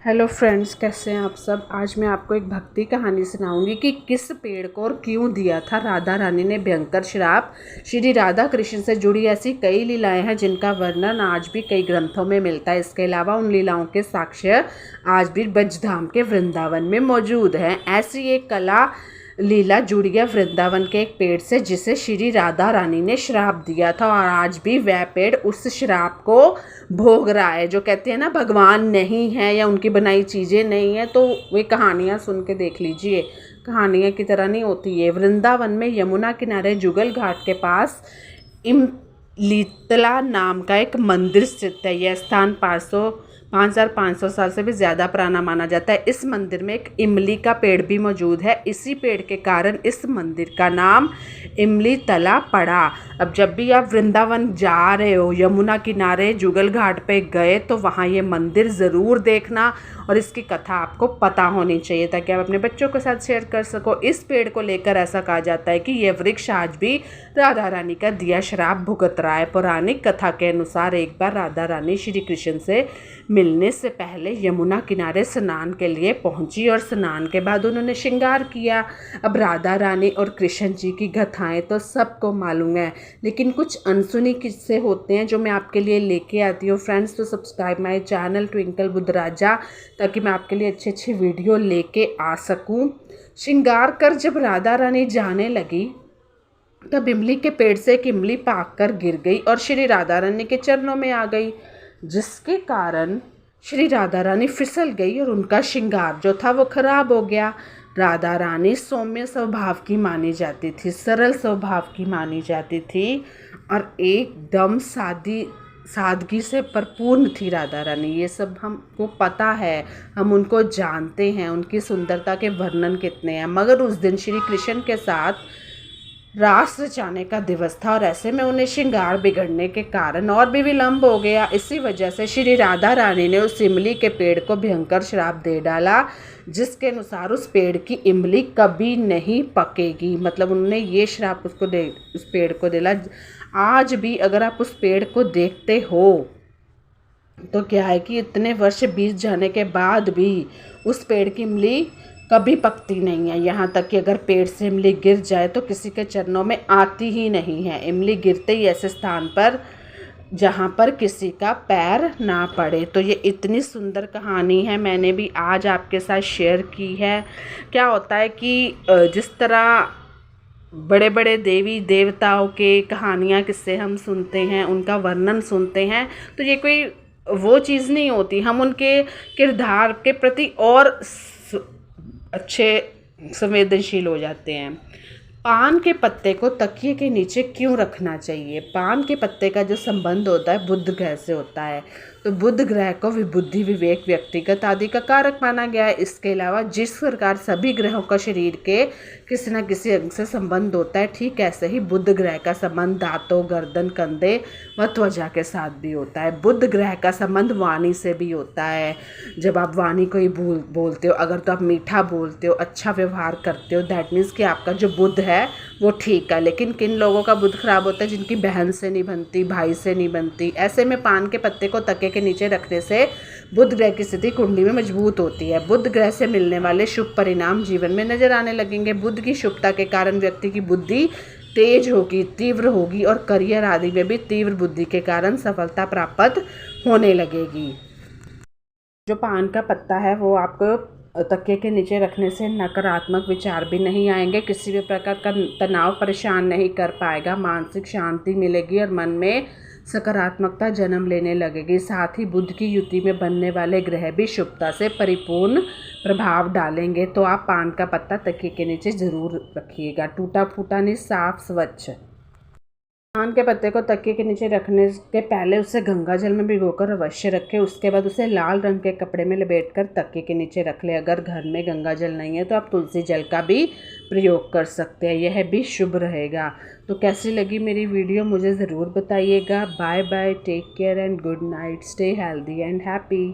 Hello friends, कैसे हैं आप सब। आज मैं आपको एक भक्ति कहानी सुनाऊंगी कि किस पेड़ को और क्यों दिया था राधा रानी ने भयंकर श्राप। श्री राधा कृष्ण से जुड़ी ऐसी कई लीलाएं हैं जिनका वर्णन आज भी कई ग्रंथों में मिलता है। इसके अलावा उन लीलाओं के साक्ष्य आज भी ब्रजधाम के वृंदावन में मौजूद हैं। ऐसी एक कला लीला जुड़ी है वृंदावन के एक पेड़ से जिसे श्री राधा रानी ने श्राप दिया था, और आज भी वह पेड़ उस श्राप को भोग रहा है। जो कहते हैं ना भगवान नहीं है या उनकी बनाई चीज़ें नहीं है, तो वे कहानियाँ सुन के देख लीजिए, कहानियाँ की तरह नहीं होती है। वृंदावन में यमुना किनारे जुगल घाट के पास इमलीतला नाम का एक मंदिर स्थित है। यह स्थान 5500 साल से भी ज़्यादा पुराना माना जाता है। इस मंदिर में एक इमली का पेड़ भी मौजूद है। इसी पेड़ के कारण इस मंदिर का नाम इमली तला पड़ा। अब जब भी आप वृंदावन जा रहे हो, यमुना किनारे जुगल घाट पे गए, तो वहाँ ये मंदिर ज़रूर देखना, और इसकी कथा आपको पता होनी चाहिए ताकि आप अपने बच्चों के साथ शेयर कर सको। इस पेड़ को लेकर ऐसा कहा जाता है कि यह वृक्ष आज भी राधा रानी का दिया श्राप भुगत रहा है। पौराणिक कथा के अनुसार एक बार राधा रानी श्री कृष्ण से मिलने से पहले यमुना किनारे स्नान के लिए पहुंची, और स्नान के बाद उन्होंने श्रृंगार किया। अब राधा रानी और कृष्ण जी की कथाएं तो सबको मालूम है, लेकिन कुछ अनसुनी किस्से होते हैं जो मैं आपके लिए लेके आती हूँ। फ्रेंड्स, तो सब्सक्राइब माय चैनल ट्विंकल बुद्धराजा, ताकि मैं आपके लिए अच्छी अच्छी वीडियो लेके आ सकूँ। श्रृंगार कर जब राधा रानी जाने लगी, तब इमली के पेड़ से एक इमली पाक कर गिर गई और श्री राधा रानी के चरणों में आ गई, जिसके कारण श्री राधा रानी फिसल गई और उनका श्रृंगार जो था वो खराब हो गया। राधा रानी सौम्य स्वभाव की मानी जाती थी, सरल स्वभाव की मानी जाती थी, और एकदम सादगी से भरपूर थी राधा रानी। ये सब हमको पता है, हम उनको जानते हैं, उनकी सुंदरता के वर्णन कितने हैं। मगर उस दिन श्री कृष्ण के साथ रास रचाने का दिवस था, और ऐसे में उन्हें श्रृंगार बिगड़ने के कारण और भी विलंब हो गया। इसी वजह से श्री राधा रानी ने उस इमली के पेड़ को भयंकर श्राप दे डाला, जिसके अनुसार उस पेड़ की इमली कभी नहीं पकेगी। मतलब उन्होंने ये श्राप उस पेड़ को दिला। आज भी अगर आप उस पेड़ को देखते हो तो क्या है कि इतने वर्ष बीत जाने के बाद भी उस पेड़ की इमली कभी पकती नहीं है। यहाँ तक कि अगर पेड़ से इमली गिर जाए तो किसी के चरणों में आती ही नहीं है। इमली गिरते ही ऐसे स्थान पर जहाँ पर किसी का पैर ना पड़े। तो ये इतनी सुंदर कहानी है, मैंने भी आज आपके साथ शेयर की है। क्या होता है कि जिस तरह बड़े बड़े देवी देवताओं के कहानियाँ किस्से हम सुनते हैं, उनका वर्णन सुनते हैं, तो ये कोई वो चीज़ नहीं होती। हम उनके किरदार के प्रति और अच्छे संवेदनशील हो जाते हैं। पान के पत्ते को तकिए के नीचे क्यों रखना चाहिए? पान के पत्ते का जो संबंध होता है बुध ग्रह से होता है, तो बुध ग्रह को विबुद्धि, विवेक, व्यक्तिगत आदि का कारक माना गया है। इसके अलावा जिस प्रकार सभी ग्रहों का शरीर के किसी न किसी अंग से संबंध होता है, ठीक ऐसे ही बुध ग्रह का संबंध दांतों, गर्दन, कंधे व त्वचा के साथ भी होता है। बुध ग्रह का संबंध वाणी से भी होता है। जब आप वाणी को ही बोलते हो, अगर तो आप मीठा बोलते हो, अच्छा व्यवहार करते हो, दैट मीन्स कि आपका जो बुध है वो ठीक है। लेकिन किन लोगों का बुध खराब होता है? जिनकी बहन से नहीं बनती, भाई से नहीं बनती। ऐसे में पान के पत्ते को तके के नीचे रखने से बुध ग्रह की स्थिति कुंडली में मजबूत होती है। बुध ग्रह से मिलने वाले शुभ परिणाम जीवन में नजर आने लगेंगे। बुध की शुभता के कारण व्यक्ति की बुद्धि तेज होगी, तीव्र होगी, और करियर आदि में भी तीव्र बुद्धि के कारण सफलता प्राप्त होने लगेगी। जो पान का पत्ता है वो आपको तकिए के नीचे रखने से नकारात्मक विचार भी नहीं आएंगे, किसी भी प्रकार का तनाव परेशान नहीं कर पाएगा, मानसिक शांति मिलेगी और मन में सकारात्मकता जन्म लेने लगेगी। साथ ही बुध की युति में बनने वाले ग्रह भी शुभता से परिपूर्ण प्रभाव डालेंगे। तो आप पान का पत्ता तकिए के नीचे ज़रूर रखिएगा, टूटा फूटा नहीं, साफ स्वच्छ। पान के पत्ते को तकिए के नीचे रखने के पहले उसे गंगा जल में भिगोकर अवश्य रखें। उसके बाद उसे लाल रंग के कपड़े में लपेटकर तकिए के नीचे रख लें। अगर घर में गंगा जल नहीं है तो आप तुलसी जल का भी प्रयोग कर सकते हैं, यह भी शुभ रहेगा। तो कैसी लगी मेरी वीडियो मुझे ज़रूर बताइएगा। Bye bye, take care and good night, stay healthy and happy.